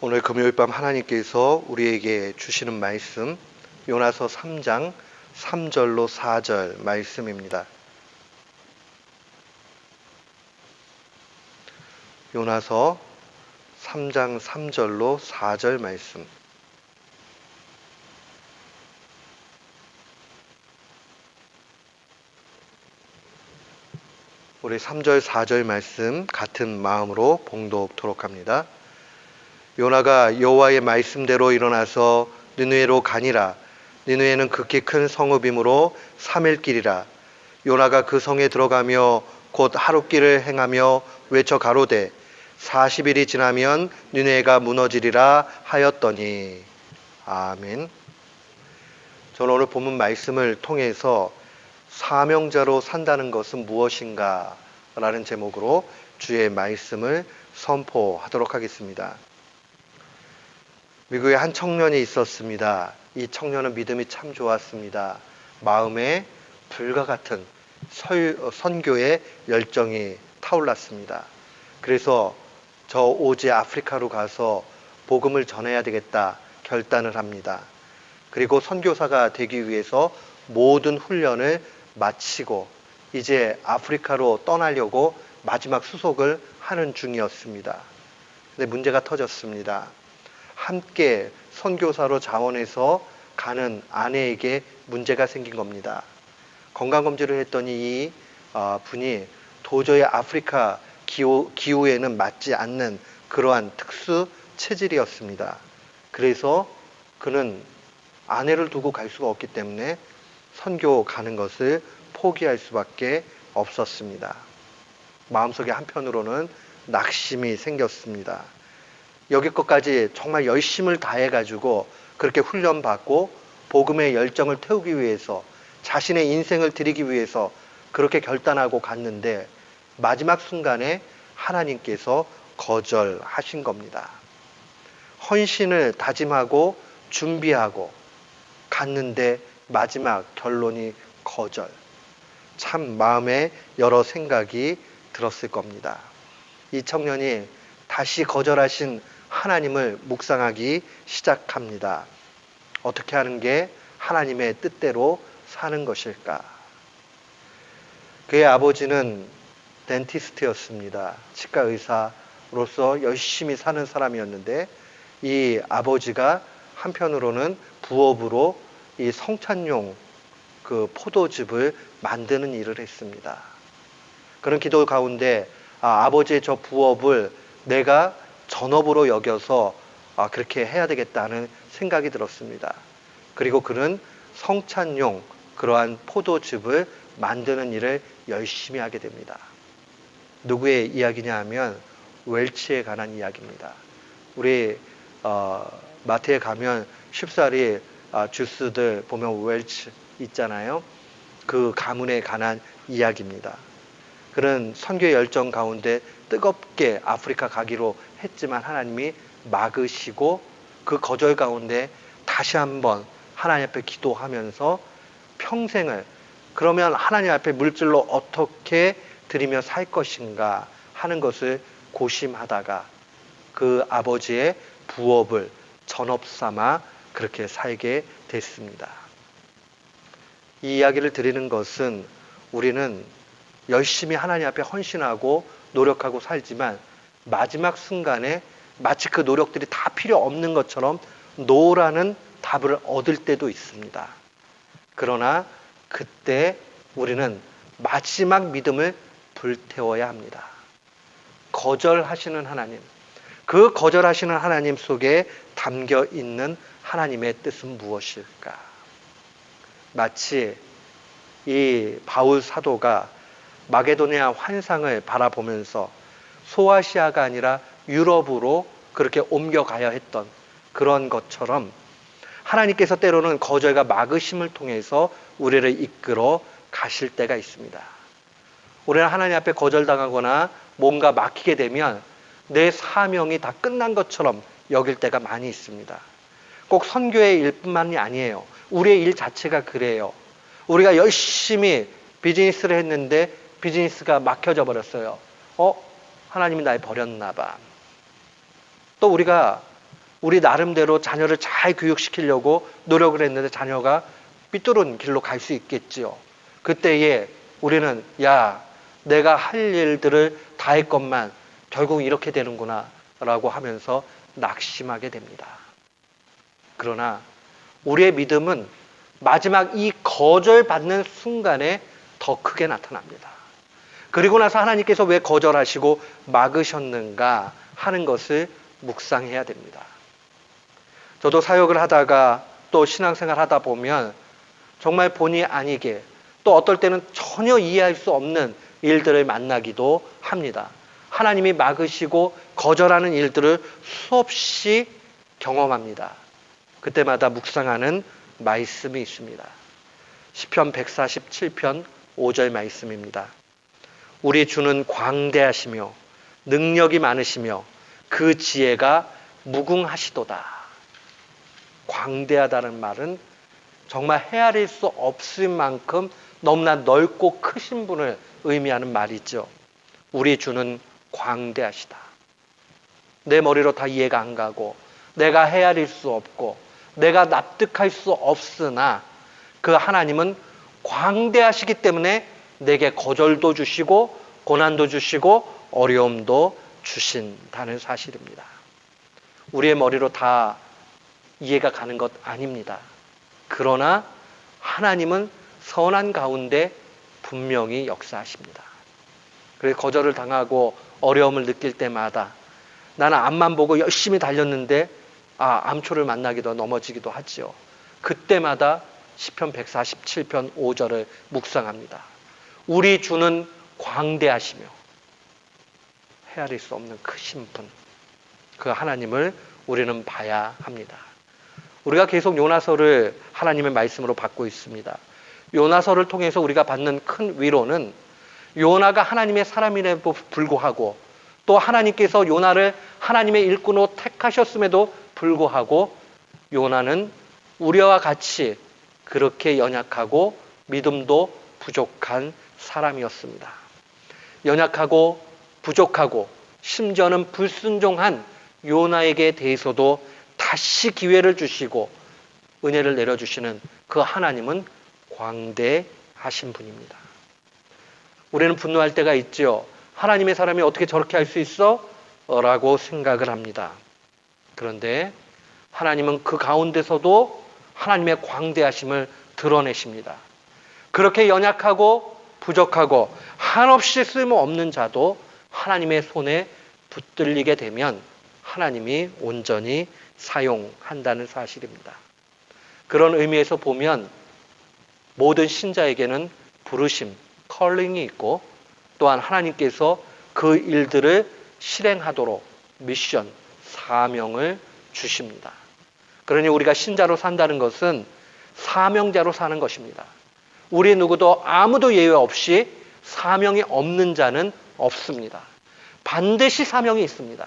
오늘 금요일 밤 하나님께서 우리에게 주시는 말씀 요나서 3장 3절로 4절 말씀입니다. 요나서 3장 3절로 4절 말씀. 우리 3절 4절 말씀 같은 마음으로 봉독토록 합니다. 요나가 여호와의 말씀대로 일어나서 느느웨로 가니라. 느느웨는 극히 큰 성읍이므로 3일 길이라. 요나가 그 성에 들어가며 곧 하룻길을 행하며 외쳐 가로되 40일이 지나면 느느웨가 무너지리라 하였더니. 아멘. 저는 오늘 본문 말씀을 통해서 사명자로 산다는 것은 무엇인가 라는 제목으로 주의 말씀을 선포하도록 하겠습니다. 미국에 한 청년이 있었습니다. 이 청년은 믿음이 참 좋았습니다. 마음에 불과 같은 선교의 열정이 타올랐습니다. 그래서 저 오지 아프리카로 가서 복음을 전해야 되겠다 결단을 합니다. 그리고 선교사가 되기 위해서 모든 훈련을 마치고 이제 아프리카로 떠나려고 마지막 수속을 하는 중이었습니다. 근데 문제가 터졌습니다. 함께 선교사로 자원해서 가는 아내에게 문제가 생긴 겁니다. 건강검진을 했더니 이 분이 도저히 아프리카 기후에는 맞지 않는 그러한 특수 체질이었습니다. 그래서 그는 아내를 두고 갈 수가 없기 때문에 선교 가는 것을 포기할 수밖에 없었습니다. 마음속에 한편으로는 낙심이 생겼습니다. 여기껏까지 정말 열심을 다해가지고 그렇게 훈련받고 복음의 열정을 태우기 위해서 자신의 인생을 드리기 위해서 그렇게 결단하고 갔는데 마지막 순간에 하나님께서 거절하신 겁니다. 헌신을 다짐하고 준비하고 갔는데 마지막 결론이 거절. 참 마음에 여러 생각이 들었을 겁니다. 이 청년이 다시 거절하신 하나님을 묵상하기 시작합니다. 어떻게 하는 게 하나님의 뜻대로 사는 것일까? 그의 아버지는 덴티스트였습니다. 치과 의사로서 열심히 사는 사람이었는데 이 아버지가 한편으로는 부업으로 이 성찬용 그 포도즙을 만드는 일을 했습니다. 그런 기도 가운데 아버지의 저 부업을 내가 전업으로 여겨서 그렇게 해야 되겠다는 생각이 들었습니다. 그리고 그는 성찬용 그러한 포도즙을 만드는 일을 열심히 하게 됩니다. 누구의 이야기냐 하면 웰치에 관한 이야기입니다. 우리 마트에 가면 쉽사리 주스들 보면 웰치 있잖아요. 그 가문에 관한 이야기입니다. 그런 선교 열정 가운데 뜨겁게 아프리카 가기로 했지만 하나님이 막으시고 그 거절 가운데 다시 한번 하나님 앞에 기도하면서 평생을 그러면 하나님 앞에 물질로 어떻게 드리며 살 것인가 하는 것을 고심하다가 그 아버지의 부업을 전업 삼아 그렇게 살게 됐습니다. 이 이야기를 드리는 것은 우리는 열심히 하나님 앞에 헌신하고 노력하고 살지만 마지막 순간에 마치 그 노력들이 다 필요 없는 것처럼 노라는 답을 얻을 때도 있습니다. 그러나 그때 우리는 마지막 믿음을 불태워야 합니다. 거절하시는 하나님, 그 거절하시는 하나님 속에 담겨 있는 하나님의 뜻은 무엇일까? 마치 이 바울 사도가 마게도니아 환상을 바라보면서 소아시아가 아니라 유럽으로 그렇게 옮겨가야 했던 그런 것처럼 하나님께서 때로는 거절과 막으심을 통해서 우리를 이끌어 가실 때가 있습니다. 우리는 하나님 앞에 거절당하거나 뭔가 막히게 되면 내 사명이 다 끝난 것처럼 여길 때가 많이 있습니다. 꼭 선교의 일뿐만이 아니에요. 우리의 일 자체가 그래요. 우리가 열심히 비즈니스를 했는데 비즈니스가 막혀져 버렸어요. 하나님이 날 버렸나 봐. 또 우리가 우리 나름대로 자녀를 잘 교육시키려고 노력을 했는데 자녀가 삐뚤은 길로 갈 수 있겠지요. 그때에 우리는 내가 할 일들을 다 했건만 결국 이렇게 되는구나 라고 하면서 낙심하게 됩니다. 그러나 우리의 믿음은 마지막 이 거절받는 순간에 더 크게 나타납니다. 그리고 나서 하나님께서 왜 거절하시고 막으셨는가 하는 것을 묵상해야 됩니다. 저도 사역을 하다가 또 신앙생활 하다 보면 정말 본의 아니게 또 어떨 때는 전혀 이해할 수 없는 일들을 만나기도 합니다. 하나님이 막으시고 거절하는 일들을 수없이 경험합니다. 그때마다 묵상하는 말씀이 있습니다. 시편 147편 5절 말씀입니다. 우리 주는 광대하시며 능력이 많으시며 그 지혜가 무궁하시도다. 광대하다는 말은 정말 헤아릴 수 없을 만큼 너무나 넓고 크신 분을 의미하는 말이죠. 우리 주는 광대하시다. 내 머리로 다 이해가 안 가고 내가 헤아릴 수 없고 내가 납득할 수 없으나 그 하나님은 광대하시기 때문에 내게 거절도 주시고 고난도 주시고 어려움도 주신다는 사실입니다. 우리의 머리로 다 이해가 가는 것 아닙니다. 그러나 하나님은 선한 가운데 분명히 역사하십니다. 그래서 거절을 당하고 어려움을 느낄 때마다 나는 앞만 보고 열심히 달렸는데 암초를 만나기도 넘어지기도 하지요. 그때마다 시편 147편 5절을 묵상합니다. 우리 주는 광대하시며 헤아릴 수 없는 크신 분, 그 하나님을 우리는 봐야 합니다. 우리가 계속 요나서를 하나님의 말씀으로 받고 있습니다. 요나서를 통해서 우리가 받는 큰 위로는 요나가 하나님의 사람임에도 불구하고 또 하나님께서 요나를 하나님의 일꾼으로 택하셨음에도 불구하고 요나는 우리와 같이 그렇게 연약하고 믿음도 부족한 사람이었습니다. 연약하고 부족하고 심지어는 불순종한 요나에게 대해서도 다시 기회를 주시고 은혜를 내려주시는 그 하나님은 광대하신 분입니다. 우리는 분노할 때가 있죠. 하나님의 사람이 어떻게 저렇게 할 수 있어? 라고 생각을 합니다. 그런데 하나님은 그 가운데서도 하나님의 광대하심을 드러내십니다. 그렇게 연약하고 부족하고 한없이 쓸모없는 자도 하나님의 손에 붙들리게 되면 하나님이 온전히 사용한다는 사실입니다. 그런 의미에서 보면 모든 신자에게는 부르심, 컬링이 있고 또한 하나님께서 그 일들을 실행하도록 미션, 사명을 주십니다. 그러니 우리가 신자로 산다는 것은 사명자로 사는 것입니다. 우리 누구도 아무도 예외 없이 사명이 없는 자는 없습니다. 반드시 사명이 있습니다.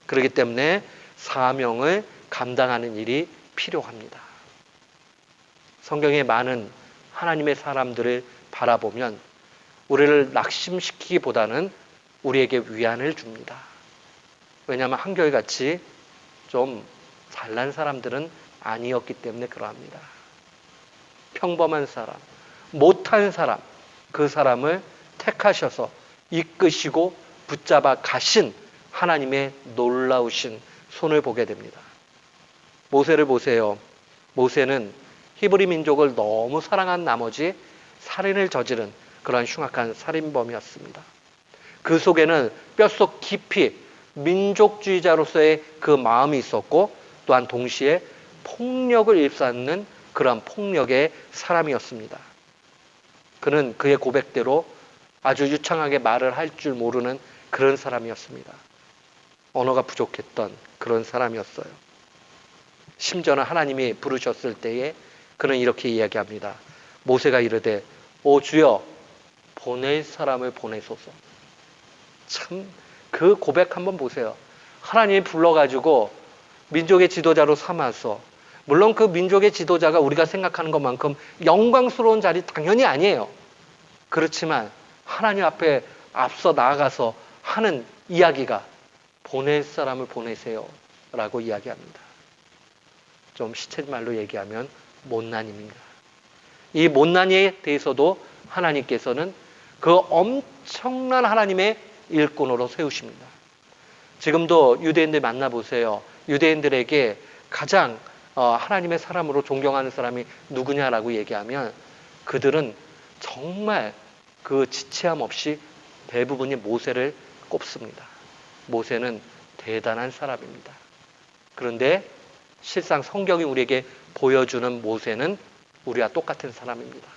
그렇기 때문에 사명을 감당하는 일이 필요합니다. 성경에 많은 하나님의 사람들을 바라보면 우리를 낙심시키기보다는 우리에게 위안을 줍니다. 왜냐하면 한결같이 좀 잘난 사람들은 아니었기 때문에 그러합니다. 평범한 사람, 못한 사람, 그 사람을 택하셔서 이끄시고 붙잡아 가신 하나님의 놀라우신 손을 보게 됩니다. 모세를 보세요. 모세는 히브리 민족을 너무 사랑한 나머지 살인을 저지른 그러한 흉악한 살인범이었습니다. 그 속에는 뼛속 깊이 민족주의자로서의 그 마음이 있었고 또한 동시에 폭력을 일삼는 그러한 폭력의 사람이었습니다. 그는 그의 고백대로 아주 유창하게 말을 할 줄 모르는 그런 사람이었습니다. 언어가 부족했던 그런 사람이었어요. 심지어는 하나님이 부르셨을 때에 그는 이렇게 이야기합니다. 모세가 이르되 오 주여 보낼 사람을 보내소서. 참 그 고백 한번 보세요. 하나님이 불러가지고 민족의 지도자로 삼아서 물론 그 민족의 지도자가 우리가 생각하는 것만큼 영광스러운 자리 당연히 아니에요. 그렇지만 하나님 앞에 앞서 나아가서 하는 이야기가 보낼 사람을 보내세요 라고 이야기합니다. 좀 시쳇말로 얘기하면 못난입니다. 이 못난이에 대해서도 하나님께서는 그 엄청난 하나님의 일꾼으로 세우십니다. 지금도 유대인들 만나보세요. 유대인들에게 가장 하나님의 사람으로 존경하는 사람이 누구냐라고 얘기하면 그들은 정말 그 지체함 없이 대부분이 모세를 꼽습니다. 모세는 대단한 사람입니다. 그런데 실상 성경이 우리에게 보여주는 모세는 우리와 똑같은 사람입니다.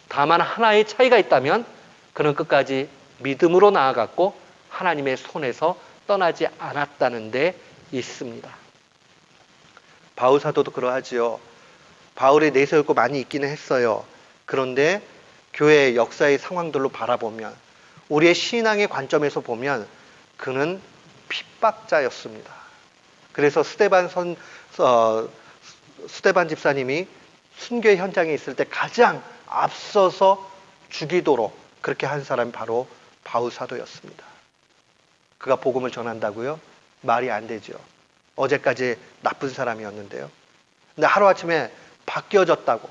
다만 하나의 차이가 있다면 그는 끝까지 믿음으로 나아갔고 하나님의 손에서 떠나지 않았다는 데 있습니다. 바울 사도도 그러하지요. 바울이 내세울 거 많이 있기는 했어요. 그런데 교회의 역사의 상황들로 바라보면 우리의 신앙의 관점에서 보면 그는 핍박자였습니다. 그래서 스데반 집사님이 순교 현장에 있을 때 가장 앞서서 죽이도록 그렇게 한 사람이 바로 바울 사도였습니다. 그가 복음을 전한다고요? 말이 안 되죠. 어제까지 나쁜 사람이었는데요. 근데 하루아침에 바뀌어졌다고,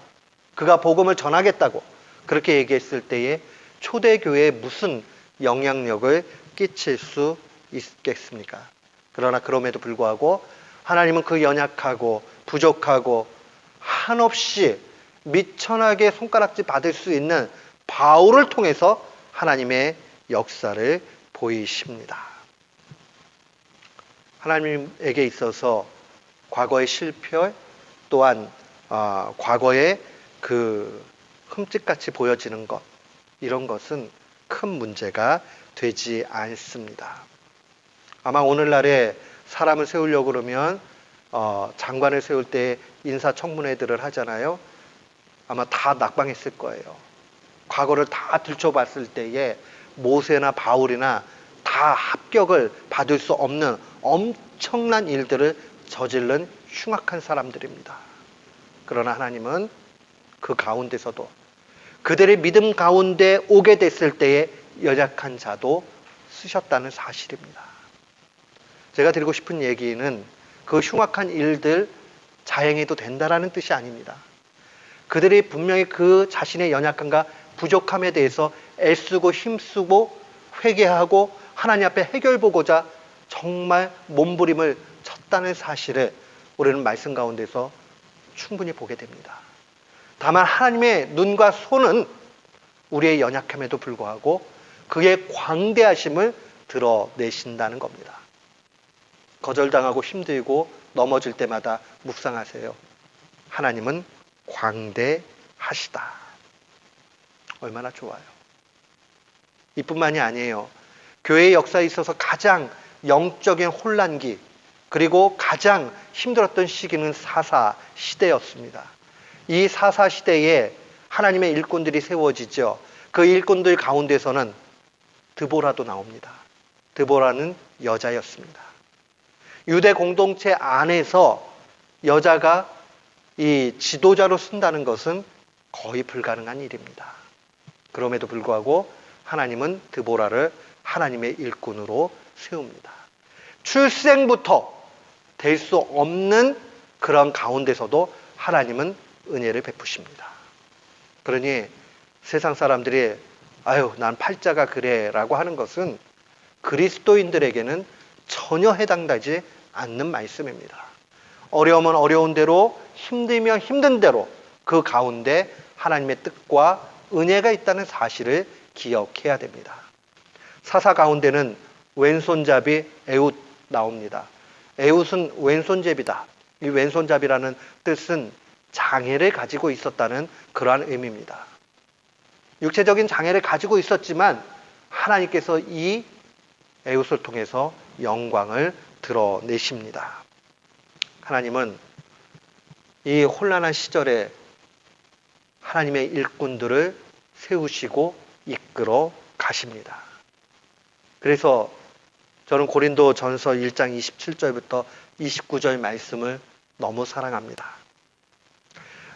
그가 복음을 전하겠다고 그렇게 얘기했을 때에 초대교회에 무슨 영향력을 끼칠 수 있겠습니까? 그러나 그럼에도 불구하고 하나님은 그 연약하고 부족하고 한없이 미천하게 손가락질 받을 수 있는 바울을 통해서 하나님의 역사를 보이십니다. 하나님에게 있어서 과거의 실패 또한 과거의 그 흠집같이 보여지는 것, 이런 것은 큰 문제가 되지 않습니다. 아마 오늘날에 사람을 세우려고 그러면 장관을 세울 때 인사청문회들을 하잖아요. 아마 다 낙방했을 거예요. 과거를 다 들춰봤을 때에 모세나 바울이나 다 합격을 받을 수 없는 엄청난 일들을 저지른 흉악한 사람들입니다. 그러나 하나님은 그 가운데서도 그들의 믿음 가운데 오게 됐을 때에 연약한 자도 쓰셨다는 사실입니다. 제가 드리고 싶은 얘기는 그 흉악한 일들 자행해도 된다라는 뜻이 아닙니다. 그들이 분명히 그 자신의 연약함과 부족함에 대해서 애쓰고 힘쓰고 회개하고 하나님 앞에 해결 보고자 정말 몸부림을 쳤다는 사실을 우리는 말씀 가운데서 충분히 보게 됩니다. 다만 하나님의 눈과 손은 우리의 연약함에도 불구하고 그의 광대하심을 드러내신다는 겁니다. 거절당하고 힘들고 넘어질 때마다 묵상하세요. 하나님은 광대하시다. 얼마나 좋아요. 이뿐만이 아니에요. 교회의 역사에 있어서 가장 영적인 혼란기, 그리고 가장 힘들었던 시기는 사사 시대였습니다. 이 사사 시대에 하나님의 일꾼들이 세워지죠. 그 일꾼들 가운데서는 드보라도 나옵니다. 드보라는 여자였습니다. 유대 공동체 안에서 여자가 이 지도자로 쓴다는 것은 거의 불가능한 일입니다. 그럼에도 불구하고 하나님은 드보라를 하나님의 일꾼으로 세웁니다. 출생부터 될 수 없는 그런 가운데서도 하나님은 은혜를 베푸십니다. 그러니 세상 사람들이 아유 난 팔자가 그래 라고 하는 것은 그리스도인들에게는 전혀 해당되지 않는 말씀입니다. 어려우면 어려운 대로, 힘들면 힘든 대로 그 가운데 하나님의 뜻과 은혜가 있다는 사실을 기억해야 됩니다. 사사 가운데는 왼손잡이 에웃 나옵니다. 에웃은 왼손잡이다. 이 왼손잡이라는 뜻은 장애를 가지고 있었다는 그러한 의미입니다. 육체적인 장애를 가지고 있었지만 하나님께서 이 에웃을 통해서 영광을 드러내십니다. 하나님은 이 혼란한 시절에 하나님의 일꾼들을 세우시고 이끌어 가십니다. 그래서 저는 고린도 전서 1장 27절부터 29절 말씀을 너무 사랑합니다.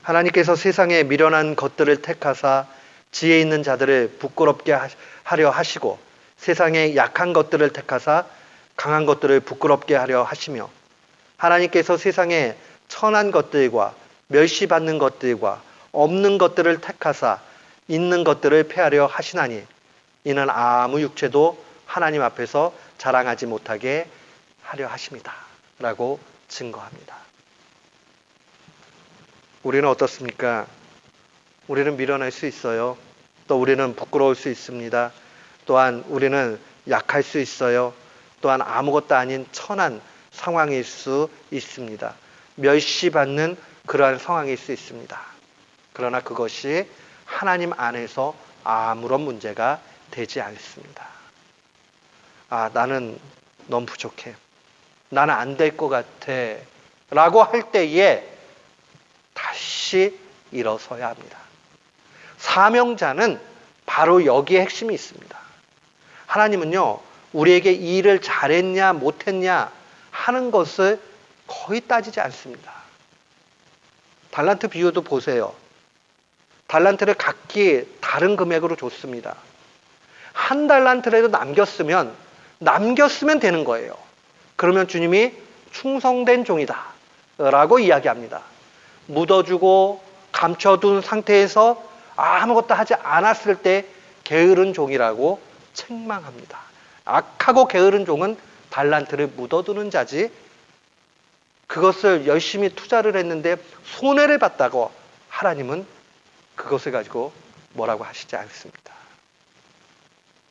하나님께서 세상에 미련한 것들을 택하사 지혜 있는 자들을 부끄럽게 하려 하시고 세상에 약한 것들을 택하사 강한 것들을 부끄럽게 하려 하시며 하나님께서 세상에 천한 것들과 멸시받는 것들과 없는 것들을 택하사 있는 것들을 폐하려 하시나니 이는 아무 육체도 하나님 앞에서 자랑하지 못하게 하려 하십니다. 라고 증거합니다. 우리는 어떻습니까? 우리는 밀어낼 수 있어요. 또 우리는 부끄러울 수 있습니다. 또한 우리는 약할 수 있어요. 또한 아무것도 아닌 천한 상황일 수 있습니다. 멸시받는 그러한 상황일 수 있습니다. 그러나 그것이 하나님 안에서 아무런 문제가 되지 않습니다. 나는 너무 부족해. 나는 안 될 것 같아. 라고 할 때에 다시 일어서야 합니다. 사명자는 바로 여기에 핵심이 있습니다. 하나님은요, 우리에게 이 일을 잘했냐, 못했냐 하는 것을 거의 따지지 않습니다. 달란트 비유도 보세요. 달란트를 각기 다른 금액으로 줬습니다. 한 달란트라도 남겼으면 되는 거예요. 그러면 주님이 충성된 종이다 라고 이야기합니다. 묻어주고 감춰둔 상태에서 아무것도 하지 않았을 때 게으른 종이라고 책망합니다. 악하고 게으른 종은 달란트를 묻어두는 자지, 그것을 열심히 투자를 했는데 손해를 봤다고 하나님은 그것을 가지고 뭐라고 하시지 않습니다.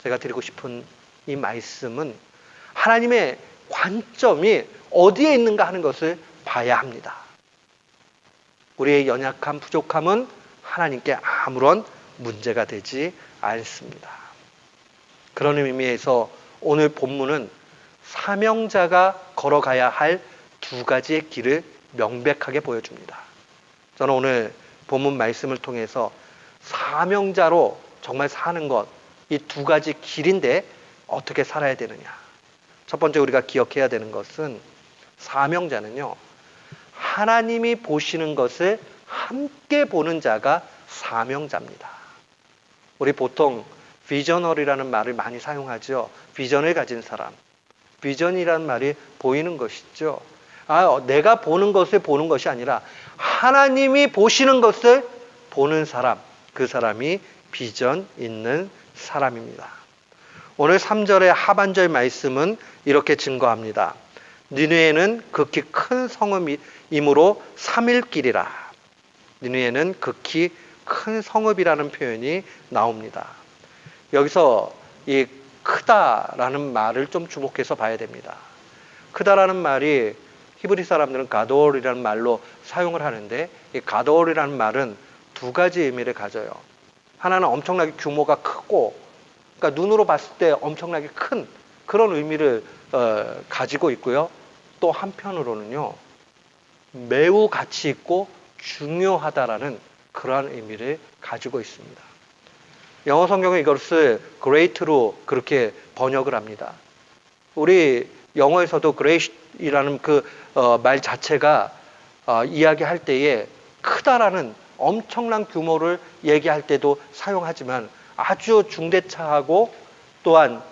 제가 드리고 싶은 이 말씀은 하나님의 관점이 어디에 있는가 하는 것을 봐야 합니다. 우리의 연약함, 부족함은 하나님께 아무런 문제가 되지 않습니다. 그런 의미에서 오늘 본문은 사명자가 걸어가야 할 두 가지의 길을 명백하게 보여줍니다. 저는 오늘 본문 말씀을 통해서 사명자로 정말 사는 것, 이 두 가지 길인데 어떻게 살아야 되느냐. 첫 번째 우리가 기억해야 되는 것은 사명자는요, 하나님이 보시는 것을 함께 보는 자가 사명자입니다. 우리 보통 비저널이라는 말을 많이 사용하죠. 비전을 가진 사람. 비전이라는 말이 보이는 것이죠. 내가 보는 것을 보는 것이 아니라 하나님이 보시는 것을 보는 사람, 그 사람이 비전 있는 사람입니다. 오늘 3절의 하반절 말씀은 이렇게 증거합니다. 니느웨는 극히 큰 성읍이므로 3일길이라. 니느웨는 극히 큰 성읍이라는 표현이 나옵니다. 여기서 이 크다라는 말을 좀 주목해서 봐야 됩니다. 크다라는 말이 히브리 사람들은 가돌이라는 말로 사용을 하는데, 이 가돌이라는 말은 두 가지 의미를 가져요. 하나는 엄청나게 규모가 크고, 그러니까 눈으로 봤을 때 엄청나게 큰 그런 의미를 가지고 있고요. 또 한편으로는요, 매우 가치 있고 중요하다라는 그러한 의미를 가지고 있습니다. 영어 성경은 이것을 great로 그렇게 번역을 합니다. 우리 영어에서도 great이라는 그 말 자체가 이야기할 때에 크다라는 엄청난 규모를 얘기할 때도 사용하지만 아주 중대차하고 또한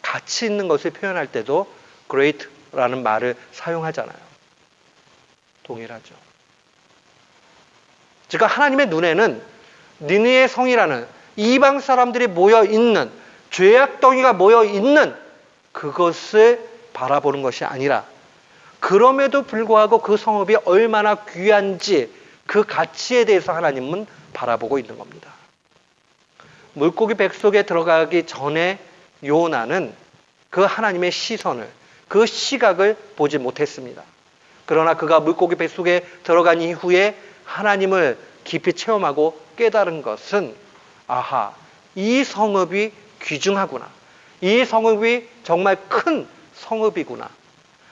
가치 있는 것을 표현할 때도 great라는 말을 사용하잖아요. 동일하죠. 즉 하나님의 눈에는 니느웨 성이라는 이방 사람들이 모여 있는, 죄악 덩이가 모여 있는 그것을 바라보는 것이 아니라, 그럼에도 불구하고 그 성읍이 얼마나 귀한지 그 가치에 대해서 하나님은 바라보고 있는 겁니다. 물고기 뱃속에 들어가기 전에 요나는 그 하나님의 시선을, 그 시각을 보지 못했습니다. 그러나 그가 물고기 뱃속에 들어간 이후에 하나님을 깊이 체험하고 깨달은 것은, 이 성읍이 귀중하구나. 이 성읍이 정말 큰 성읍이구나.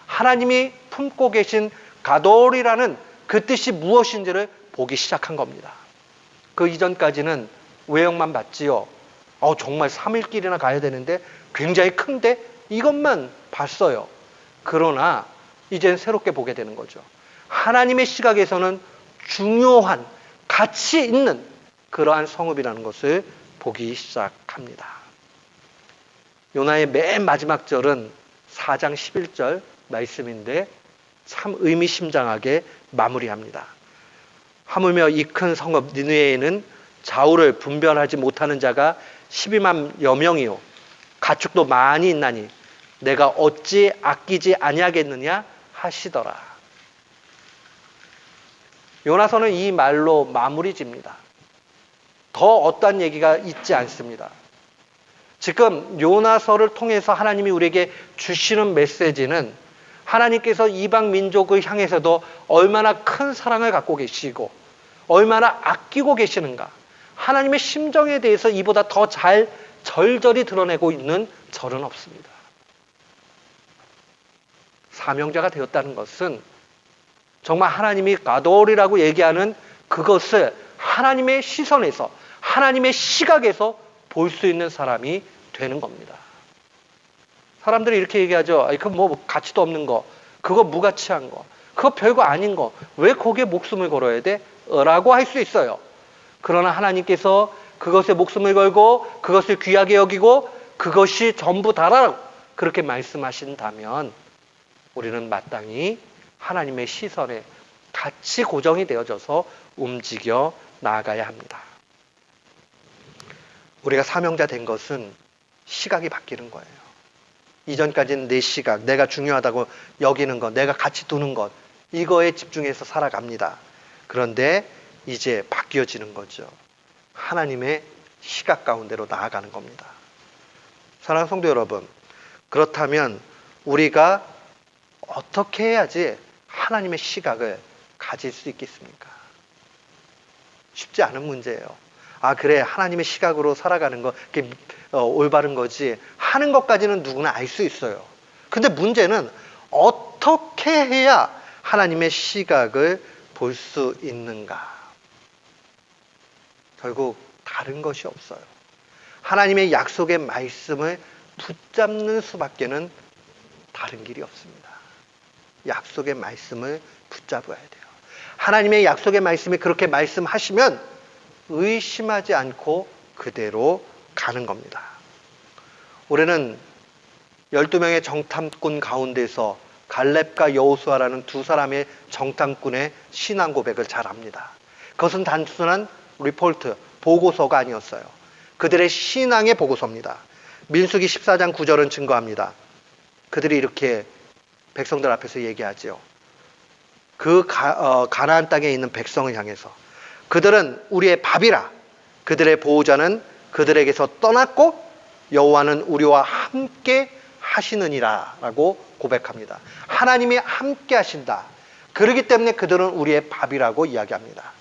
하나님이 품고 계신 가돌이라는 그 뜻이 무엇인지를 보기 시작한 겁니다. 그 이전까지는 외형만 봤지요. 정말 3일길이나 가야 되는데 굉장히 큰데 이것만 봤어요. 그러나 이젠 새롭게 보게 되는 거죠. 하나님의 시각에서는 중요한, 가치 있는 그러한 성읍이라는 것을 보기 시작합니다. 요나의 맨 마지막 절은 4장 11절 말씀인데, 참 의미심장하게 마무리합니다. 하물며 이 큰 성읍 니느웨에는 좌우를 분별하지 못하는 자가 12만여 명이요 가축도 많이 있나니 내가 어찌 아끼지 아니하겠느냐 하시더라. 요나서는 이 말로 마무리 집니다. 더 어떠한 얘기가 있지 않습니다. 지금 요나서를 통해서 하나님이 우리에게 주시는 메시지는 하나님께서 이방 민족을 향해서도 얼마나 큰 사랑을 갖고 계시고 얼마나 아끼고 계시는가, 하나님의 심정에 대해서 이보다 더 잘 절절히 드러내고 있는 절은 없습니다. 사명자가 되었다는 것은 정말 하나님이 가돌이라고 얘기하는 그것을 하나님의 시선에서, 하나님의 시각에서 볼 수 있는 사람이 되는 겁니다. 사람들이 이렇게 얘기하죠. 그거 뭐 가치도 없는 거, 그거 무가치한 거, 그거 별거 아닌 거, 왜 거기에 목숨을 걸어야 돼? 라고 할 수 있어요. 그러나 하나님께서 그것에 목숨을 걸고 그것을 귀하게 여기고 그것이 전부 다라고 그렇게 말씀하신다면 우리는 마땅히 하나님의 시선에 같이 고정이 되어져서 움직여 나아가야 합니다. 우리가 사명자 된 것은 시각이 바뀌는 거예요. 이전까지는 내 시각, 내가 중요하다고 여기는 것, 내가 가치 두는 것, 이거에 집중해서 살아갑니다. 그런데 이제 바뀌어지는 거죠. 하나님의 시각 가운데로 나아가는 겁니다. 사랑하는 성도 여러분, 그렇다면 우리가 어떻게 해야지 하나님의 시각을 가질 수 있겠습니까? 쉽지 않은 문제예요. 그래, 하나님의 시각으로 살아가는 거 그게 올바른 거지 하는 것까지는 누구나 알 수 있어요. 근데 문제는 어떻게 해야 하나님의 시각을 볼 수 있는가? 결국 다른 것이 없어요. 하나님의 약속의 말씀을 붙잡는 수밖에는 다른 길이 없습니다. 약속의 말씀을 붙잡아야 돼요. 하나님의 약속의 말씀이 그렇게 말씀하시면 의심하지 않고 그대로 가는 겁니다. 올해는 12명의 정탐꾼 가운데서 갈렙과 여호수아라는 두 사람의 정탐꾼의 신앙 고백을 잘 압니다. 그것은 단순한 리포트, 보고서가 아니었어요. 그들의 신앙의 보고서입니다. 민수기 14장 9절은 증거합니다. 그들이 이렇게 백성들 앞에서 얘기하죠. 그 가나안 땅에 있는 백성을 향해서 그들은 우리의 밥이라, 그들의 보호자는 그들에게서 떠났고 여호와는 우리와 함께 하시느니라 라고 고백합니다. 하나님이 함께 하신다. 그렇기 때문에 그들은 우리의 밥이라고 이야기합니다.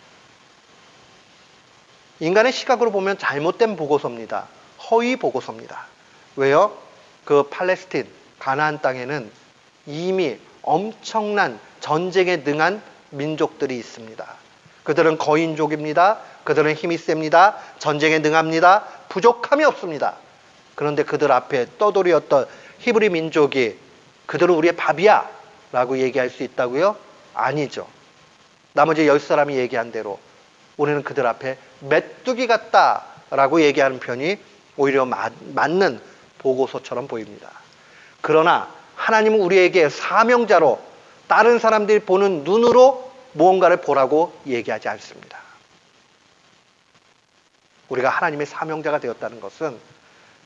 인간의 시각으로 보면 잘못된 보고서입니다. 허위 보고서입니다. 왜요? 그 팔레스틴, 가나안 땅에는 이미 엄청난 전쟁에 능한 민족들이 있습니다. 그들은 거인족입니다. 그들은 힘이 셉니다. 전쟁에 능합니다. 부족함이 없습니다. 그런데 그들 앞에 떠돌이었던 히브리 민족이 그들은 우리의 밥이야 라고 얘기할 수 있다고요? 아니죠. 나머지 10사람이 얘기한 대로 우리는 그들 앞에 메뚜기 같다 라고 얘기하는 편이 오히려 맞는 보고서처럼 보입니다. 그러나 하나님은 우리에게 사명자로 다른 사람들이 보는 눈으로 무언가를 보라고 얘기하지 않습니다. 우리가 하나님의 사명자가 되었다는 것은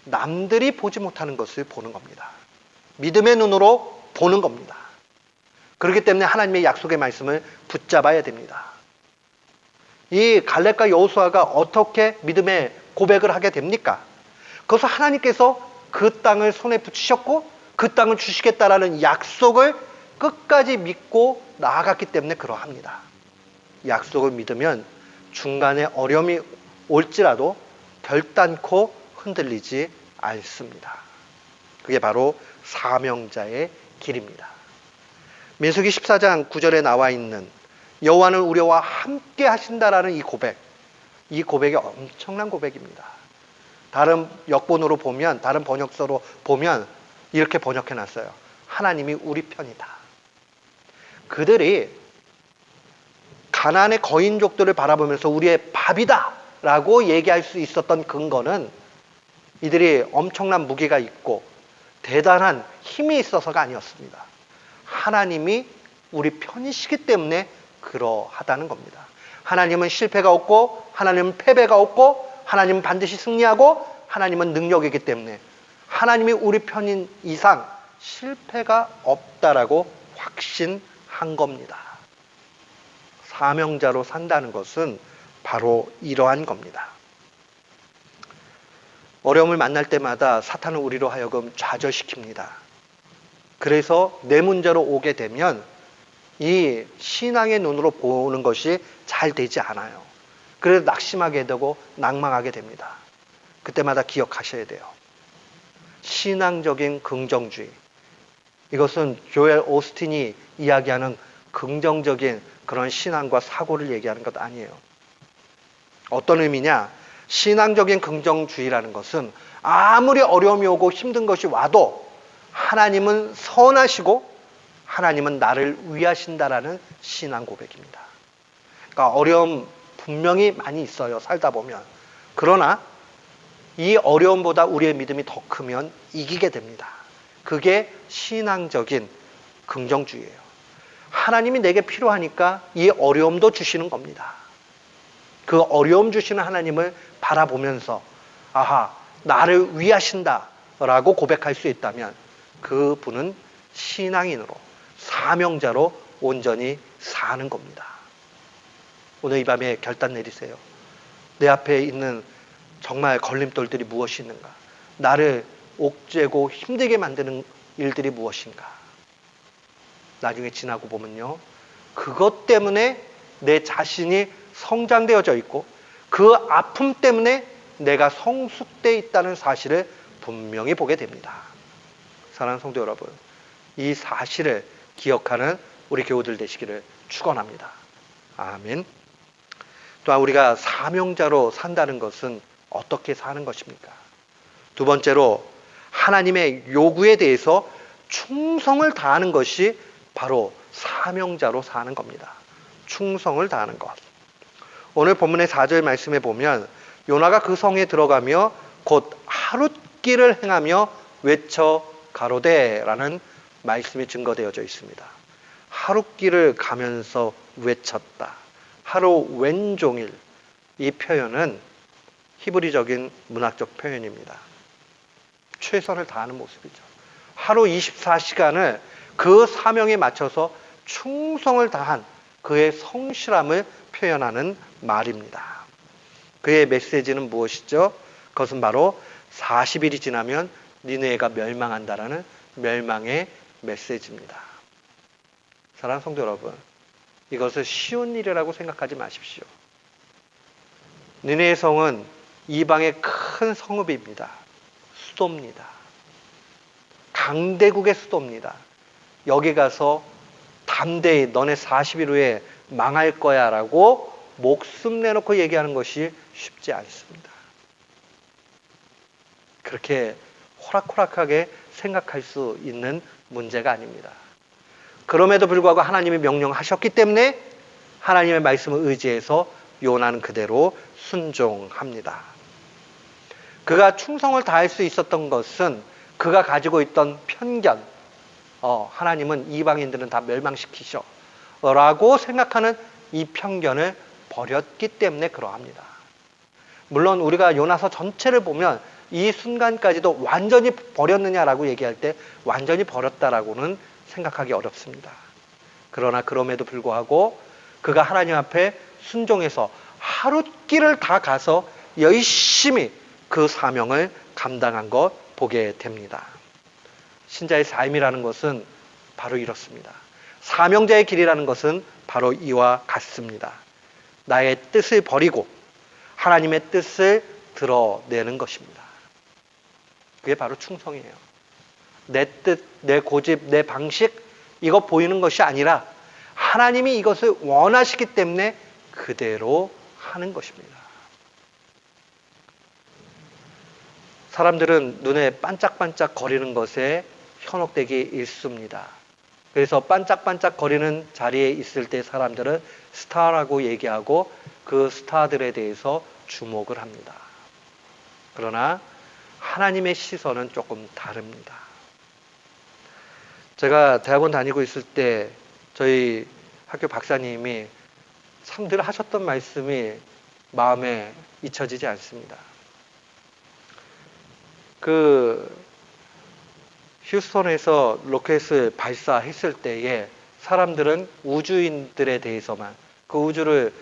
남들이 보지 못하는 것을 보는 겁니다. 믿음의 눈으로 보는 겁니다. 그렇기 때문에 하나님의 약속의 말씀을 붙잡아야 됩니다. 이 갈렙과 여호수아가 어떻게 믿음의 고백을 하게 됩니까? 그것은 하나님께서 그 땅을 손에 붙이셨고 그 땅을 주시겠다라는 약속을 끝까지 믿고 나아갔기 때문에 그러합니다. 약속을 믿으면 중간에 어려움이 올지라도 결단코 흔들리지 않습니다. 그게 바로 사명자의 길입니다. 민수기 14장 9절에 나와 있는 여호와는 우리와 함께 하신다라는 이 고백이 엄청난 고백입니다. 다른 역본으로 보면, 다른 번역서로 보면 이렇게 번역해 놨어요. 하나님이 우리 편이다. 그들이 가나안의 거인족들을 바라보면서 우리의 밥이다 라고 얘기할 수 있었던 근거는 이들이 엄청난 무기가 있고 대단한 힘이 있어서가 아니었습니다. 하나님이 우리 편이시기 때문에 그러하다는 겁니다. 하나님은 실패가 없고 하나님은 패배가 없고 하나님은 반드시 승리하고 하나님은 능력이기 때문에 하나님이 우리 편인 이상 실패가 없다라고 확신한 겁니다. 사명자로 산다는 것은 바로 이러한 겁니다. 어려움을 만날 때마다 사탄은 우리로 하여금 좌절시킵니다. 그래서 내 문제로 오게 되면 이 신앙의 눈으로 보는 것이 잘 되지 않아요. 그래서 낙심하게 되고 낭망하게 됩니다. 그때마다 기억하셔야 돼요. 신앙적인 긍정주의. 이것은 조엘 오스틴이 이야기하는 긍정적인 그런 신앙과 사고를 얘기하는 것 아니에요. 어떤 의미냐? 신앙적인 긍정주의라는 것은 아무리 어려움이 오고 힘든 것이 와도 하나님은 선하시고 하나님은 나를 위하신다라는 신앙 고백입니다. 그러니까 어려움 분명히 많이 있어요. 살다 보면. 그러나 이 어려움보다 우리의 믿음이 더 크면 이기게 됩니다. 그게 신앙적인 긍정주의예요. 하나님이 내게 필요하니까 이 어려움도 주시는 겁니다. 그 어려움 주시는 하나님을 바라보면서 아하, 나를 위하신다라고 고백할 수 있다면 그분은 신앙인으로 사명자로 온전히 사는 겁니다. 오늘 이 밤에 결단 내리세요. 내 앞에 있는 정말 걸림돌들이 무엇이 있는가? 나를 옥죄고 힘들게 만드는 일들이 무엇인가? 나중에 지나고 보면요. 그것 때문에 내 자신이 성장되어져 있고 그 아픔 때문에 내가 성숙되어 있다는 사실을 분명히 보게 됩니다. 사랑하는 성도 여러분, 이 사실을 기억하는 우리 교우들 되시기를 축원합니다. 아멘. 또한 우리가 사명자로 산다는 것은 어떻게 사는 것입니까? 두 번째로 하나님의 요구에 대해서 충성을 다하는 것이 바로 사명자로 사는 겁니다. 충성을 다하는 것. 오늘 본문의 4절 말씀에 보면 요나가 그 성에 들어가며 곧 하룻길을 행하며 외쳐 가로되라는 말씀이 증거되어져 있습니다. 하룻길을 가면서 외쳤다. 하루 왼종일. 이 표현은 히브리적인 문학적 표현입니다. 최선을 다하는 모습이죠. 하루 24시간을 그 사명에 맞춰서 충성을 다한 그의 성실함을 표현하는 말입니다. 그의 메시지는 무엇이죠? 그것은 바로 40일이 지나면 니느웨가 멸망한다라는 멸망의 메시지입니다. 사랑하는 성도 여러분, 이것을 쉬운 일이라고 생각하지 마십시오. 니느웨 성은 이방의 큰 성읍입니다. 수도입니다. 강대국의 수도입니다. 여기 가서 담대히 너네 40일 후에 망할 거야 라고 목숨 내놓고 얘기하는 것이 쉽지 않습니다. 그렇게 호락호락하게 생각할 수 있는 문제가 아닙니다. 그럼에도 불구하고 하나님이 명령하셨기 때문에 하나님의 말씀을 의지해서 요나는 그대로 순종합니다. 그가 충성을 다할 수 있었던 것은 그가 가지고 있던 편견, 하나님은 이방인들은 다 멸망시키셔 라고 생각하는 이 편견을 버렸기 때문에 그러합니다. 물론 우리가 요나서 전체를 보면 이 순간까지도 완전히 버렸느냐라고 얘기할 때 완전히 버렸다라고는 생각하기 어렵습니다. 그러나 그럼에도 불구하고 그가 하나님 앞에 순종해서 하룻길을 다 가서 열심히 그 사명을 감당한 것 보게 됩니다. 신자의 삶이라는 것은 바로 이렇습니다. 사명자의 길이라는 것은 바로 이와 같습니다. 나의 뜻을 버리고 하나님의 뜻을 드러내는 것입니다. 그게 바로 충성이에요. 내 뜻, 내 고집, 내 방식 이거 보이는 것이 아니라 하나님이 이것을 원하시기 때문에 그대로 하는 것입니다. 사람들은 눈에 반짝반짝 거리는 것에 현혹되기 일쑤입니다. 그래서 반짝반짝 거리는 자리에 있을 때 사람들은 스타라고 얘기하고 그 스타들에 대해서 주목을 합니다. 그러나 하나님의 시선은 조금 다릅니다. 제가 대학원 다니고 있을 때 저희 학교 박사님이 참 늘 하셨던 말씀이 마음에 잊혀지지 않습니다. 휴스턴에서 로켓을 발사했을 때에 사람들은 우주인들에 대해서만, 그 우주를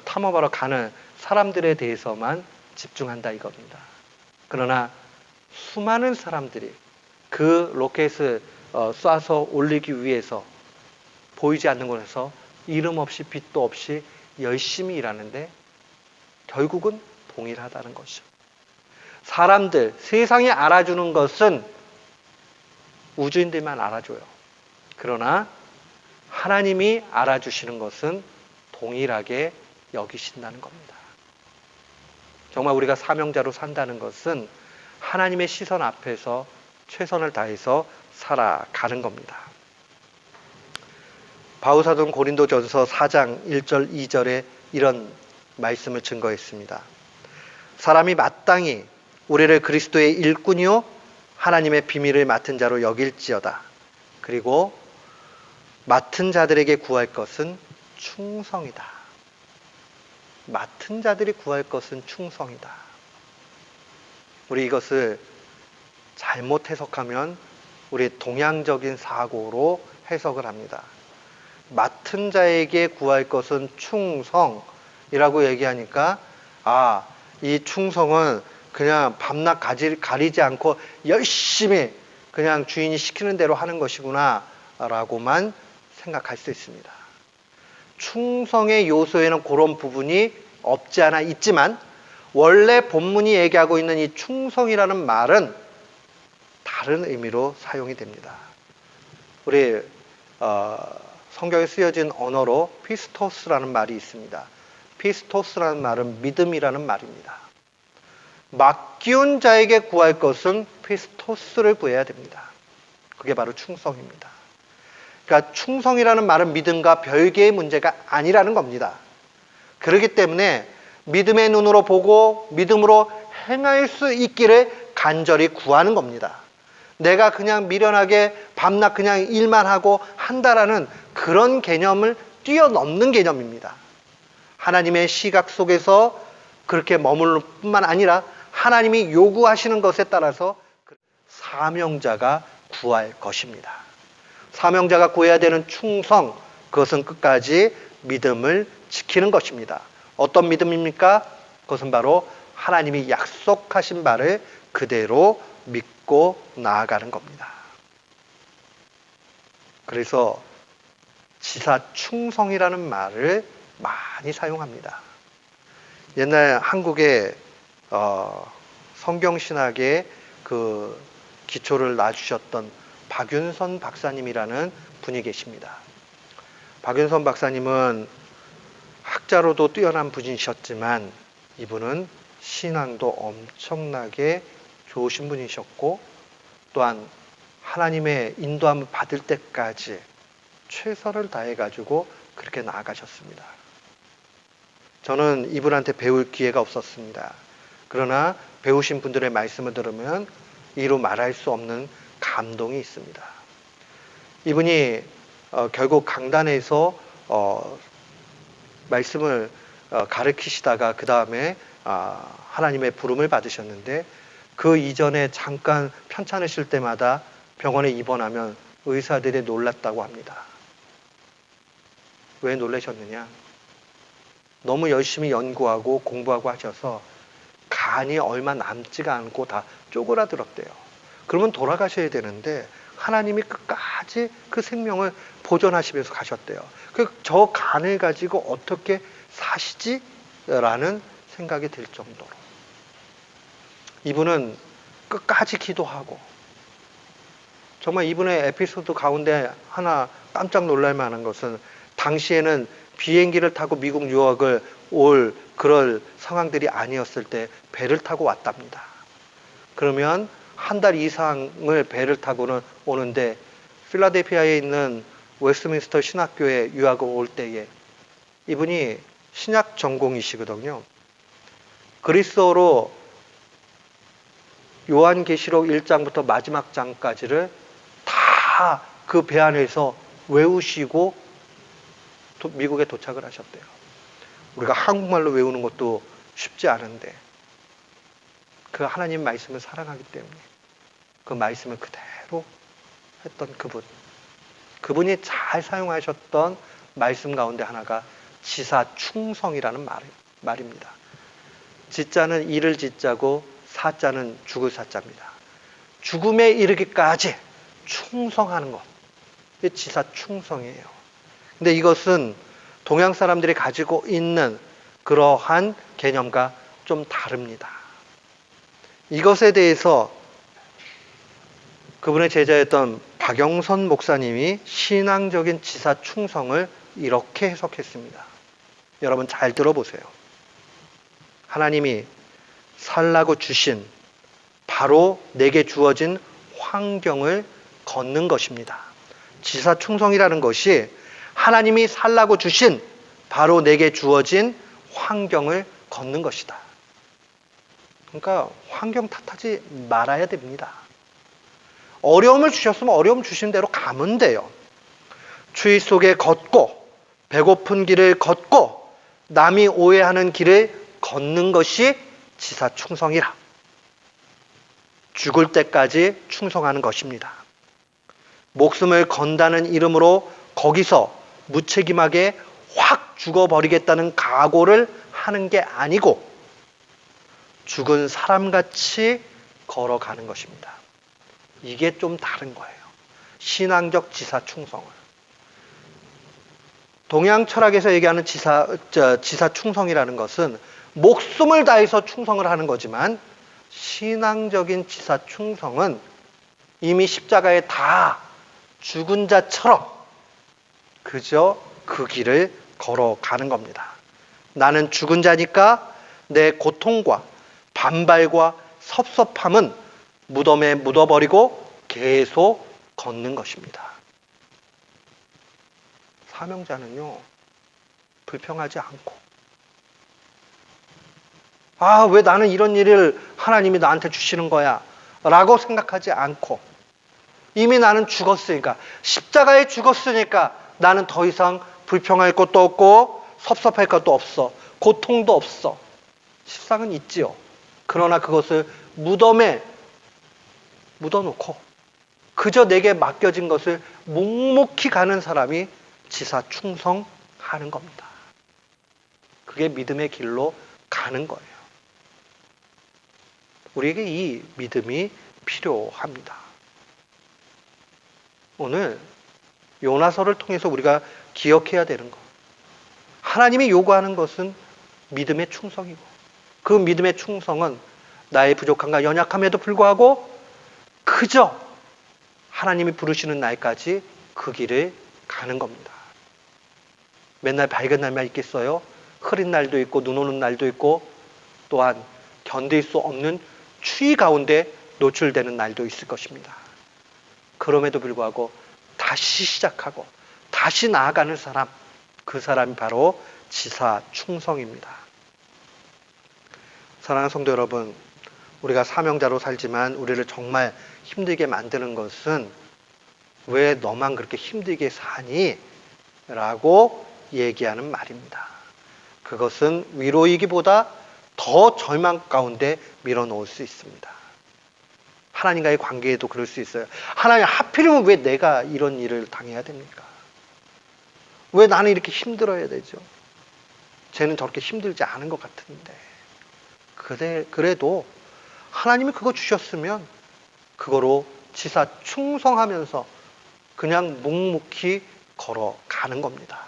탐험하러 가는 사람들에 대해서만 집중한다 이겁니다. 그러나 수많은 사람들이 그 로켓을 쏴서 올리기 위해서 보이지 않는 곳에서 이름 없이 빛도 없이 열심히 일하는데 결국은 동일하다는 것이죠. 사람들, 세상이 알아주는 것은 우주인들만 알아줘요. 그러나 하나님이 알아주시는 것은 동일하게 여기신다는 겁니다. 정말 우리가 사명자로 산다는 것은 하나님의 시선 앞에서 최선을 다해서 살아가는 겁니다. 바울사도는 고린도전서 4장 1절 2절에 이런 말씀을 증거했습니다. 사람이 마땅히 우리를 그리스도의 일꾼이요 하나님의 비밀을 맡은 자로 여길지어다. 그리고 맡은 자들에게 구할 것은 충성이다. 맡은 자들이 구할 것은 충성이다. 우리 이것을 잘못 해석하면 우리 동양적인 사고로 해석을 합니다. 맡은 자에게 구할 것은 충성이라고 얘기하니까 이 충성은 그냥 밤낮 가리지 않고 열심히 그냥 주인이 시키는 대로 하는 것이구나 라고만 생각할 수 있습니다. 충성의 요소에는 그런 부분이 없지 않아 있지만 원래 본문이 얘기하고 있는 이 충성이라는 말은 다른 의미로 사용이 됩니다. 우리 성경에 쓰여진 언어로 피스토스라는 말이 있습니다. 피스토스라는 말은 믿음이라는 말입니다. 맡기운 자에게 구할 것은 피스토스를 구해야 됩니다. 그게 바로 충성입니다. 그러니까 충성이라는 말은 믿음과 별개의 문제가 아니라는 겁니다. 그렇기 때문에 믿음의 눈으로 보고 믿음으로 행할 수 있기를 간절히 구하는 겁니다. 내가 그냥 미련하게 밤낮 그냥 일만 하고 한다라는 그런 개념을 뛰어넘는 개념입니다. 하나님의 시각 속에서 그렇게 머무를 뿐만 아니라 하나님이 요구하시는 것에 따라서 사명자가 구할 것입니다. 사명자가 구해야 되는 충성, 그것은 끝까지 믿음을 지키는 것입니다. 어떤 믿음입니까? 그것은 바로 하나님이 약속하신 바를 그대로 믿고 나아가는 겁니다. 그래서 지사충성이라는 말을 많이 사용합니다. 옛날 한국에 성경신학의 그 기초를 놔주셨던 박윤선 박사님이라는 분이 계십니다. 박윤선 박사님은 학자로도 뛰어난 분이셨지만 이분은 신앙도 엄청나게 좋으신 분이셨고 또한 하나님의 인도함을 받을 때까지 최선을 다해가지고 그렇게 나아가셨습니다. 저는 이분한테 배울 기회가 없었습니다. 그러나 배우신 분들의 말씀을 들으면 이루 말할 수 없는 감동이 있습니다. 이분이 결국 강단에서 말씀을 가르치시다가 그 다음에 하나님의 부름을 받으셨는데 그 이전에 잠깐 편찮으실 때마다 병원에 입원하면 의사들이 놀랐다고 합니다. 왜 놀라셨느냐? 너무 열심히 연구하고 공부하고 하셔서 간이 얼마 남지가 않고 다 쪼그라들었대요. 그러면 돌아가셔야 되는데 하나님이 끝까지 그 생명을 보존하시면서 가셨대요. 저 간을 가지고 어떻게 사시지? 라는 생각이 들 정도로 이분은 끝까지 기도하고 정말 이분의 에피소드 가운데 하나 깜짝 놀랄 만한 것은 당시에는 비행기를 타고 미국 유학을 올 그럴 상황들이 아니었을 때 배를 타고 왔답니다. 그러면 한 달 이상을 배를 타고는 오는데 필라델피아에 있는 웨스트민스터 신학교에 유학을 올 때에 이분이 신약 전공이시거든요. 그리스어로 요한계시록 1장부터 마지막 장까지를 다 그 배 안에서 외우시고 미국에 도착을 하셨대요. 우리가 한국말로 외우는 것도 쉽지 않은데 그 하나님 말씀을 사랑하기 때문에 그 말씀을 그대로 했던 그분이 잘 사용하셨던 말씀 가운데 하나가 지사충성이라는 말입니다. 지자는 이를 지자고 사자는 죽을 사자입니다. 죽음에 이르기까지 충성하는 것. 이게 지사충성이에요. 근데 이것은 동양 사람들이 가지고 있는 그러한 개념과 좀 다릅니다. 이것에 대해서 그분의 제자였던 박영선 목사님이 신앙적인 지사충성을 이렇게 해석했습니다. 여러분 잘 들어보세요. 하나님이 살라고 주신 바로 내게 주어진 환경을 걷는 것입니다. 지사충성이라는 것이 하나님이 살라고 주신 바로 내게 주어진 환경을 걷는 것이다. 그러니까 환경 탓하지 말아야 됩니다. 어려움을 주셨으면 어려움 주신 대로 가면 돼요. 추위 속에 걷고 배고픈 길을 걷고 남이 오해하는 길을 걷는 것이 지사충성이라. 죽을 때까지 충성하는 것입니다. 목숨을 건다는 이름으로 거기서 무책임하게 확 죽어버리겠다는 각오를 하는 게 아니고 죽은 사람같이 걸어가는 것입니다. 이게 좀 다른 거예요. 신앙적 지사충성을. 동양 철학에서 얘기하는 지사충성이라는 것은 목숨을 다해서 충성을 하는 거지만 신앙적인 지사충성은 이미 십자가에 다 죽은 자처럼 그저 그 길을 걸어가는 겁니다. 나는 죽은 자니까 내 고통과 반발과 섭섭함은 무덤에 묻어버리고 계속 걷는 것입니다. 사명자는요, 불평하지 않고 왜 나는 이런 일을 하나님이 나한테 주시는 거야 라고 생각하지 않고 이미 나는 죽었으니까 십자가에 죽었으니까 나는 더 이상 불평할 것도 없고 섭섭할 것도 없어. 고통도 없어. 십상은 있지요. 그러나 그것을 무덤에 묻어놓고 그저 내게 맡겨진 것을 묵묵히 가는 사람이 지사충성하는 겁니다. 그게 믿음의 길로 가는 거예요. 우리에게 이 믿음이 필요합니다. 오늘 요나서를 통해서 우리가 기억해야 되는 것. 하나님이 요구하는 것은 믿음의 충성이고 그 믿음의 충성은 나의 부족함과 연약함에도 불구하고 그저 하나님이 부르시는 날까지 그 길을 가는 겁니다. 맨날 밝은 날만 있겠어요? 흐린 날도 있고 눈 오는 날도 있고 또한 견딜 수 없는 추위 가운데 노출되는 날도 있을 것입니다. 그럼에도 불구하고 다시 시작하고 다시 나아가는 사람, 그 사람이 바로 지사충성입니다. 사랑하는 성도 여러분, 우리가 사명자로 살지만 우리를 정말 힘들게 만드는 것은 왜 너만 그렇게 힘들게 사니? 라고 얘기하는 말입니다. 그것은 위로이기보다 더 절망 가운데 밀어넣을 수 있습니다. 하나님과의 관계에도 그럴 수 있어요. 하나님, 하필이면 왜 내가 이런 일을 당해야 됩니까? 왜 나는 이렇게 힘들어야 되죠? 쟤는 저렇게 힘들지 않은 것 같은데. 그래도 하나님이 그거 주셨으면 그거로 지사 충성하면서 그냥 묵묵히 걸어가는 겁니다.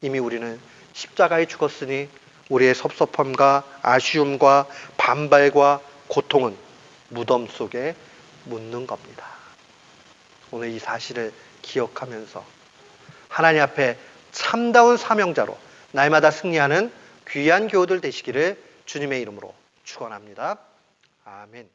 이미 우리는 십자가에 죽었으니 우리의 섭섭함과 아쉬움과 반발과 고통은 무덤 속에 묻는 겁니다. 오늘 이 사실을 기억하면서 하나님 앞에 참다운 사명자로 날마다 승리하는 귀한 교우들 되시기를 주님의 이름으로 축원합니다. 아멘.